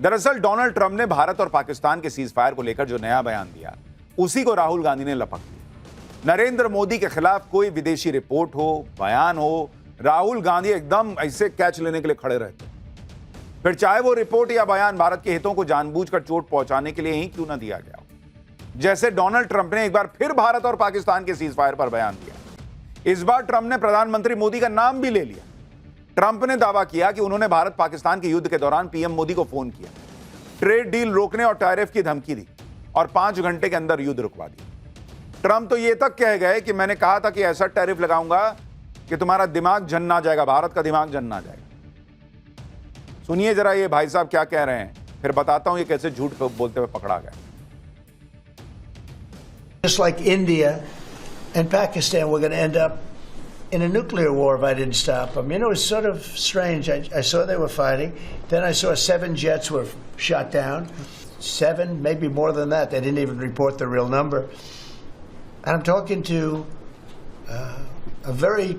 दरअसल Donald Trump ने भारत और पाकिस्तान के सीज फायर को लेकर जो नया बयान दिया, उसी को राहुल गांधी ने लपक दिया। नरेंद्र मोदी के खिलाफ कोई विदेशी रिपोर्ट हो, बयान हो, राहुल गांधी एकदम ऐसे कैच लेने के लिए खड़े रहते। फिर चाहे वो रिपोर्ट या बयान भारत के हितों को जानबूझकर चोट पहुंचाने के लिए ही क्यों ना दिया गया हो। जैसे डोनाल्ड ट्रंप ने एक बार फिर भारत और पाकिस्तान के सीज फायर पर बयान दिया। इस बार ट्रंप ने प्रधानमंत्री मोदी का नाम भी ले लिया। ट्रंप ने दावा किया कि उन्होंने भारत पाकिस्तान के युद्ध के दौरान पीएम मोदी को फोन किया, ट्रेड डील रोकने और टैरिफ की धमकी दी और 5 घंटे के अंदर युद्ध रुकवा दिया। ट्रंप तो यह तक कह गए कि मैंने कहा था कि ऐसा टैरिफ लगाऊंगा कि तुम्हारा दिमाग जन ना जाएगा, भारत का दिमाग जन ना जाएगा। सुनिए जरा ये भाई साहब क्या कह रहे हैं, फिर बताता हूं ये कैसे झूठ बोलते हुए पकड़ा गया। Just like India and Pakistan were going to end up in a nuclear war if I didn't stop them. You know, it's sort of strange. I saw they were fighting. Then I saw 7 jets were shot down. 7, maybe more than that. They didn't even report the real number. And I'm talking to a very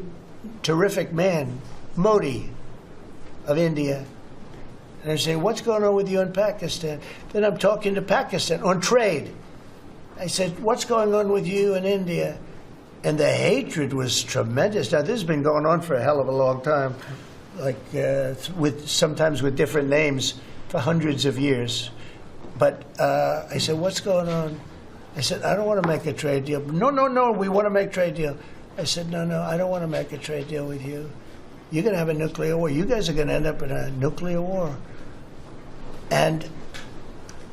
terrific man, Modi of India. And I say, what's going on with you in Pakistan? Then I'm talking to Pakistan on trade. I said, what's going on with you in India? And the hatred was tremendous. Now, this has been going on for a hell of a long time, like sometimes with different names for hundreds of years. But I said, what's going on? I said, I don't want to make a trade deal. No, we want to make a trade deal. I said, no, I don't want to make a trade deal with you. You're going to have a nuclear war. You guys are going to end up in a nuclear war. And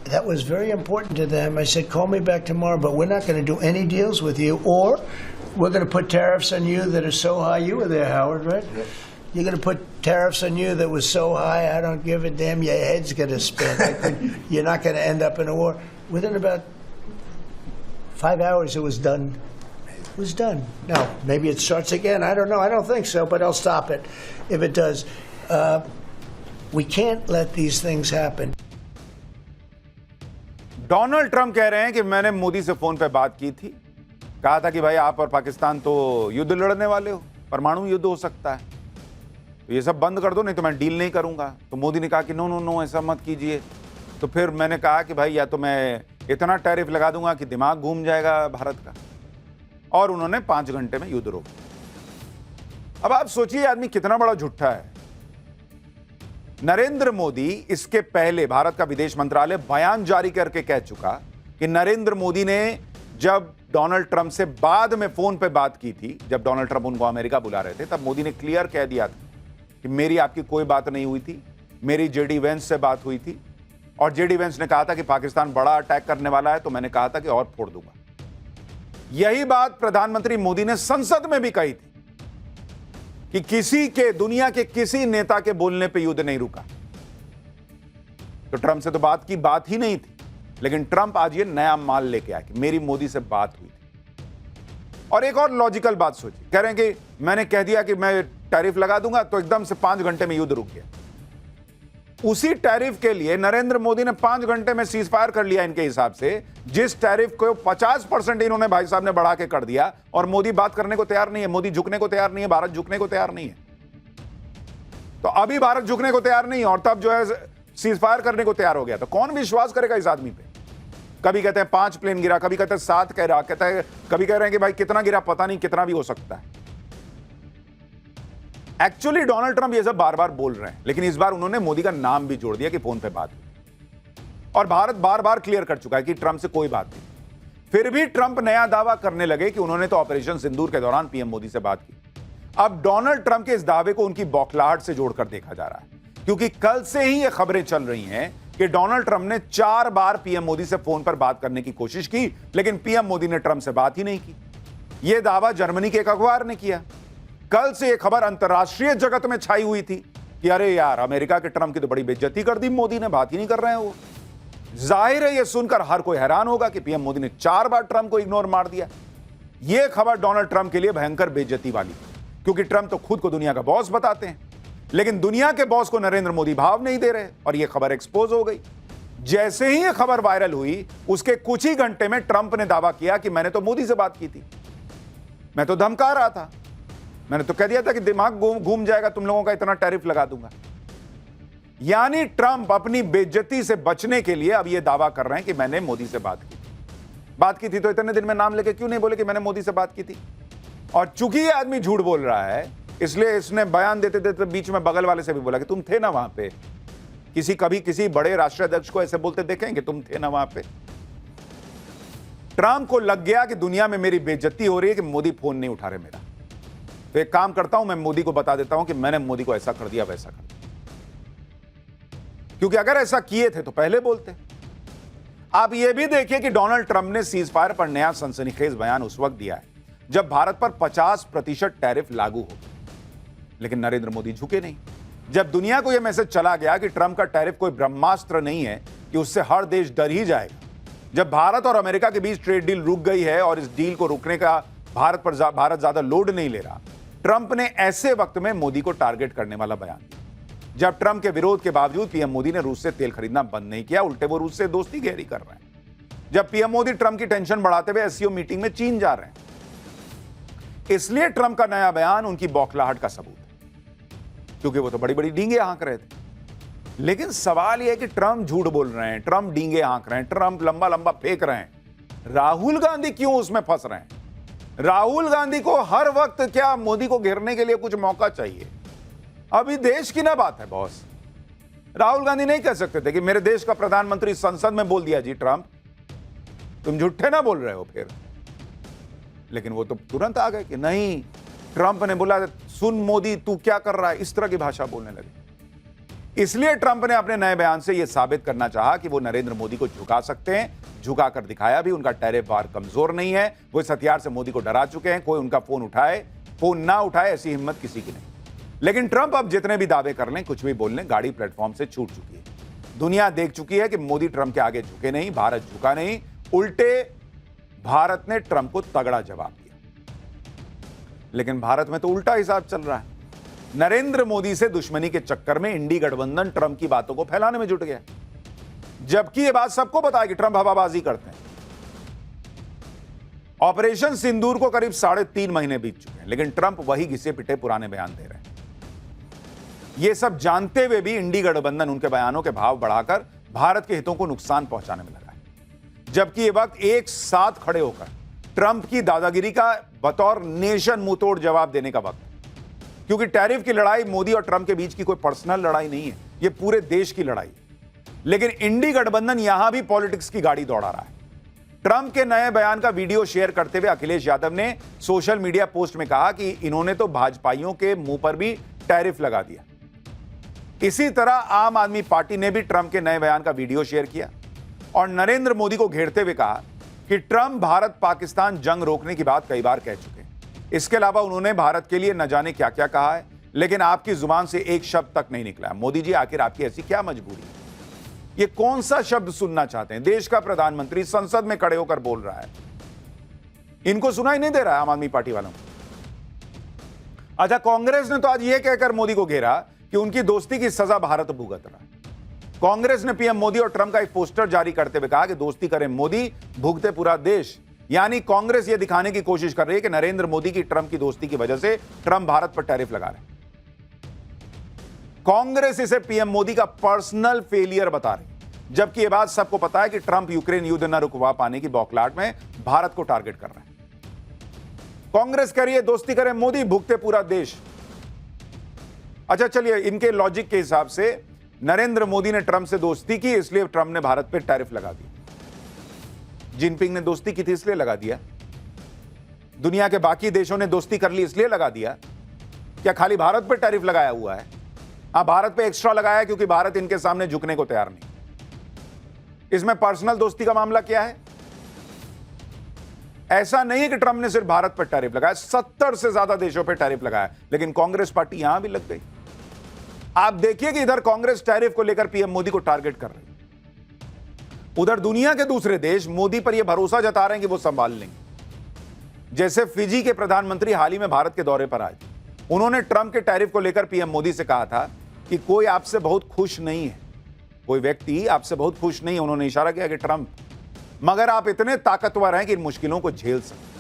that was very important to them. I said, call me back tomorrow, but we're not going to do any deals with you, or we're going to put tariffs on you that are so high. You were there, Howard, right? Yep. You're going to put tariffs on you that was so high, I don't give a damn. Your head's going to spin. You're not going to end up in a war. Within about 5 hours, it was done. It was done. Now, maybe it starts again. I don't know. I don't think so, but I'll stop it if it does. We can't let these things happen. Donald Trump कह रहे हैं कि मैंने मोदी से phone पे बात की थी, कहा था कि भाई आप और पाकिस्तान तो युद्ध लड़ने वाले हो, परमाणु युद्ध हो सकता है, तो ये सब बंद कर दो, नहीं तो मैं डील नहीं करूंगा। तो मोदी ने कहा कि नो ऐसा मत कीजिए। तो फिर मैंने कहा कि भाई या तो मैं इतना टैरिफ लगा दूंगा कि दिमाग घूम जाएगा भारत का, और उन्होंने 5 घंटे में युद्ध रोक दिया। अब आप सोचिए आदमी कितना बड़ा झूठा है। नरेंद्र मोदी इसके पहले भारत का विदेश मंत्रालय बयान जारी करके कह चुका कि नरेंद्र मोदी ने जब डोनाल्ड ट्रंप से बाद में फोन पे बात की थी, जब डोनाल्ड ट्रंप उनको अमेरिका बुला रहे थे, तब मोदी ने क्लियर कह दिया था कि मेरी आपकी कोई बात नहीं हुई थी, मेरी जेडी वेंस से बात हुई थी, और जेडी वेंस ने कहा था कि पाकिस्तान बड़ा अटैक करने वाला है, तो मैंने कहा था कि और फोड़ दूंगा। यही बात प्रधानमंत्री मोदी ने संसद में भी कही थी कि किसी के, दुनिया के किसी नेता के बोलने पे युद्ध नहीं रुका। तो ट्रंप से तो बात की बात ही नहीं थी, लेकिन ट्रंप आज ये नया माल लेके आया कि मेरी मोदी से बात हुई थी। और एक और लॉजिकल बात सोचिए, कह रहे हैं कि मैंने कह दिया कि मैं टैरिफ लगा दूंगा, तो एकदम से 5 घंटे में युद्ध रुक गया। उसी टैरिफ के लिए नरेंद्र मोदी ने 5 घंटे में सीज फायर कर लिया इनके हिसाब से, जिस टैरिफ को 50% इन्होंने भाई साहब ने बढ़ा के कर दिया, और मोदी बात करने को तैयार नहीं है, मोदी झुकने को तैयार नहीं है, भारत झुकने को तैयार नहीं है। तो अभी भारत झुकने को तैयार नहीं है और तब जो है सीज फायर करने को तैयार हो गया, तो कौन विश्वास करेगा इस आदमी पे? कभी कहते हैं 5 प्लेन गिरा, कभी कहते हैं 7 कह रहा, कहता है, कभी कह रहे हैं कि भाई कितना गिरा पता नहीं, कितना भी हो सकता है। एक्चुअली डोनाल्ड ट्रंप ये सब बार बार बोल रहे हैं, लेकिन इस बार उन्होंने मोदी का नाम भी जोड़ दिया कि फोन पे बात हुई, और भारत बार बार क्लियर कर चुका है कि ट्रंप से कोई बात नहीं। फिर भी ट्रंप नया दावा करने लगे कि उन्होंने तो ऑपरेशन सिंदूर के दौरान पीएम मोदी से बात की। अब डोनाल्ड ट्रंप के इस दावे को उनकी बौखलाहट से जोड़कर देखा जा रहा है, क्योंकि कल से ही ये खबरें चल रही हैं कि डोनाल्ड ट्रंप ने 4 बार पीएम मोदी से फोन पर बात करने की कोशिश की, लेकिन पीएम मोदी ने ट्रंप से बात ही नहीं की। यह दावा जर्मनी के एक अखबार ने किया। कल से यह खबर अंतर्राष्ट्रीय जगत में छाई हुई थी कि अरे यार, अमेरिका के ट्रंप की तो बड़ी बेइज्जती कर दी मोदी ने, बात ही नहीं कर रहे हैं वो। जाहिर है यह सुनकर हर कोई हैरान होगा कि पीएम मोदी ने 4 बार ट्रंप को इग्नोर मार दिया। यह खबर डोनाल्ड ट्रंप के लिए भयंकर बेइज्जती वाली, क्योंकि ट्रंप तो खुद को दुनिया का बॉस बताते हैं, लेकिन दुनिया के बॉस को नरेंद्र मोदी भाव नहीं दे रहे, और यह खबर एक्सपोज हो गई। जैसे ही यह खबर वायरल हुई, उसके कुछ ही घंटे में ट्रंप ने दावा किया कि मैंने तो मोदी से बात की थी, मैं तो धमका रहा था, मैंने तो कह दिया था कि दिमाग घूम जाएगा तुम लोगों का, इतना टैरिफ लगा दूंगा। यानी ट्रंप अपनी बेइज्जती से बचने के लिए अब यह दावा कर रहे हैं कि मैंने मोदी से बात की थी तो इतने दिन में नाम लेके क्यों नहीं बोले कि मैंने मोदी से बात की थी? और चूंकि ये आदमी झूठ बोल रहा है, इसलिए इसने बयान देते देते बीच में बगल वाले से भी बोला कि तुम थे ना वहां पे। कभी किसी बड़े राष्ट्राध्यक्ष को ऐसे बोलते देखेंगे, तुम थे ना वहां पे? ट्रंप को लग गया कि दुनिया में मेरी बेइज्जती हो रही है कि मोदी फोन नहीं उठा रहे मेरा, तो एक काम करता हूं, मैं मोदी को बता देता हूं कि मैंने मोदी को ऐसा कर दिया वैसा कर दिया, क्योंकि अगर ऐसा किए थे तो पहले बोलते। आप यह भी देखिए कि डोनाल्ड ट्रंप ने सीज फायर पर नया सनसनीखेज बयान उस वक्त दिया है जब भारत पर 50% टैरिफ लागू हो, लेकिन नरेंद्र मोदी झुके नहीं। जब दुनिया को यह मैसेज चला गया कि ट्रंप का टैरिफ कोई ब्रह्मास्त्र नहीं है कि उससे हर देश डर ही जाएगा, जब भारत और अमेरिका के बीच ट्रेड डील रुक गई है और इस डील को रोकने का भारत ज्यादा लोड नहीं ले रहा, ट्रंप ने ऐसे वक्त में मोदी को टारगेट करने वाला बयान दिया। जब ट्रंप के विरोध के बावजूद पीएम मोदी ने रूस से तेल खरीदना बंद नहीं किया, उल्टे वो रूस से दोस्ती गहरी कर रहे हैं। जब पीएम मोदी ट्रंप की टेंशन बढ़ाते हुए एससीओ मीटिंग में चीन जा रहे हैं, इसलिए ट्रंप का नया बयान उनकी बौखलाहट का सबूत है, क्योंकि वो तो बड़ी बड़ी डींगे हाँक रहे थे। लेकिन सवाल यह है कि ट्रंप झूठ बोल रहे हैं, ट्रंप डींगे हाँक रहे हैं, ट्रंप लंबा लंबा फेंक रहे हैं, राहुल गांधी क्यों उसमें फंस रहे हैं? राहुल गांधी को हर वक्त क्या मोदी को घेरने के लिए कुछ मौका चाहिए? अभी देश की ना बात है बॉस। राहुल गांधी नहीं कह सकते थे कि मेरे देश का प्रधानमंत्री संसद में बोल दिया जी ट्रंप, तुम झूठे ना बोल रहे हो फिर। लेकिन वो तो तुरंत आ गए कि नहीं, ट्रंप ने बोला सुन मोदी तू क्या कर रहा है, इस तरह की भाषा बोलने लगे। इसलिए ट्रंप ने अपने नए बयान से यह साबित करना चाहा कि वो नरेंद्र मोदी को झुका सकते हैं, झुकाकर दिखाया भी। उनका टैरिफ वार कमजोर नहीं है, वो इस हथियार से मोदी को डरा चुके हैं। कोई उनका फोन ना उठाए ऐसी हिम्मत किसी की नहीं। लेकिन ट्रंप अब जितने भी दावे कर लें, कुछ भी बोल लें, गाड़ी प्लेटफॉर्म से छूट चुकी है। दुनिया देख चुकी है कि मोदी ट्रंप के आगे झुके नहीं, भारत झुका नहीं, उल्टे भारत ने ट्रंप को तगड़ा जवाब दिया। लेकिन भारत में तो उल्टा हिसाब चल रहा है। नरेंद्र मोदी से दुश्मनी के चक्कर में इंडी गठबंधन ट्रंप की बातों को फैलाने में जुट गया, जबकि यह बात सबको पता है कि ट्रंप हवाबाजी करते हैं। ऑपरेशन सिंदूर को करीब 3.5 महीने बीत चुके हैं, लेकिन ट्रंप वही घिसे पिटे पुराने बयान दे रहे हैं। यह सब जानते हुए भी इंडी गठबंधन उनके बयानों के भाव बढ़ाकर भारत के हितों को नुकसान पहुंचाने में लगा है। जबकि यह वक्त एक साथ खड़े होकर ट्रंप की दादागिरी का बतौर नेशन मुंहतोड़ जवाब देने का वक्त, क्योंकि टैरिफ की लड़ाई मोदी और ट्रंप के बीच की कोई पर्सनल लड़ाई नहीं है, यह पूरे देश की लड़ाई है। लेकिन इंडी गठबंधन यहां भी पॉलिटिक्स की गाड़ी दौड़ा रहा है। ट्रंप के नए बयान का वीडियो शेयर करते हुए अखिलेश यादव ने सोशल मीडिया पोस्ट में कहा कि इन्होंने तो भाजपाइयों के मुंह पर भी टैरिफ लगा दिया। इसी तरह आम आदमी पार्टी ने भी ट्रंप के नए बयान का वीडियो शेयर किया और नरेंद्र मोदी को घेरते हुए कहा कि ट्रंप भारत पाकिस्तान जंग रोकने की बात कई बार कह चुके हैं। इसके अलावा उन्होंने भारत के लिए न जाने क्या क्या कहा है, लेकिन आपकी जुबान से एक शब्द तक नहीं निकला। मोदी जी, आखिर आपकी ऐसी क्या मजबूरी है? ये कौन सा शब्द सुनना चाहते हैं? देश का प्रधानमंत्री संसद में खड़े होकर बोल रहा है, इनको सुनाई नहीं दे रहा है आम आदमी पार्टी वालों को। अच्छा, कांग्रेस ने तो आज यह कहकर मोदी को घेरा कि उनकी दोस्ती की सजा भारत भुगत रहा है। कांग्रेस ने पीएम मोदी और ट्रंप का एक पोस्टर जारी करते हुए कहा कि दोस्ती करें मोदी, भुगते पूरा देश। यानी कांग्रेस यह दिखाने की कोशिश कर रही है कि नरेंद्र मोदी की ट्रंप की दोस्ती की वजह से ट्रंप भारत पर टैरिफ लगा रहे हैं। कांग्रेस इसे पीएम मोदी का पर्सनल फेलियर बता रही, जबकि यह बात सबको पता है कि ट्रंप यूक्रेन युद्ध न रुकवा पाने की बौखलाहट में भारत को टारगेट कर रहे हैं। कांग्रेस कह रही है दोस्ती करें मोदी, भुगते पूरा देश। अच्छा चलिए, इनके लॉजिक के हिसाब से नरेंद्र मोदी ने ट्रंप से दोस्ती की, इसलिए ट्रंप ने भारत पर टैरिफ लगा दिया। जिनपिंग ने दोस्ती की थी इसलिए लगा दिया। दुनिया के बाकी देशों ने दोस्ती कर ली इसलिए लगा दिया। क्या खाली भारत पर टैरिफ लगाया हुआ है? हां, भारत पे एक्स्ट्रा लगाया क्योंकि भारत इनके सामने झुकने को तैयार नहीं। इसमें पर्सनल दोस्ती का मामला क्या है? ऐसा नहीं है कि ट्रंप ने सिर्फ भारत पर टैरिफ लगाया, 70 से ज्यादा देशों पर टैरिफ लगाया, लेकिन कांग्रेस पार्टी यहां भी लग गई। आप देखिए कि इधर कांग्रेस टैरिफ को लेकर पीएम मोदी को टारगेट कर रही है, उधर दुनिया के दूसरे देश मोदी पर यह भरोसा जता रहे हैं कि वो संभाल लेंगे। जैसे फिजी के प्रधानमंत्री हाल ही में भारत के दौरे पर आए, उन्होंने ट्रंप के टैरिफ को लेकर पीएम मोदी से कहा था कि कोई आपसे बहुत खुश नहीं है, कोई व्यक्ति आपसे बहुत खुश नहीं है। उन्होंने इशारा किया कि ट्रंप, मगर आप इतने ताकतवर हैं कि इन मुश्किलों को झेल सकते।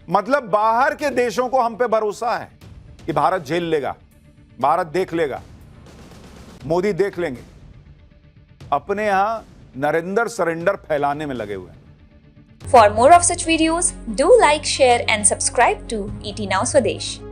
मतलब बाहर के देशों को हम पे भरोसा है कि भारत झेल लेगा, भारत देख लेगा। मोदी देख लेंगे। अपने यहां नरेंद्र सरेंडर फैलाने में लगे हुए हैं। For more of such videos, do like, share and subscribe to ET Now Swadesh.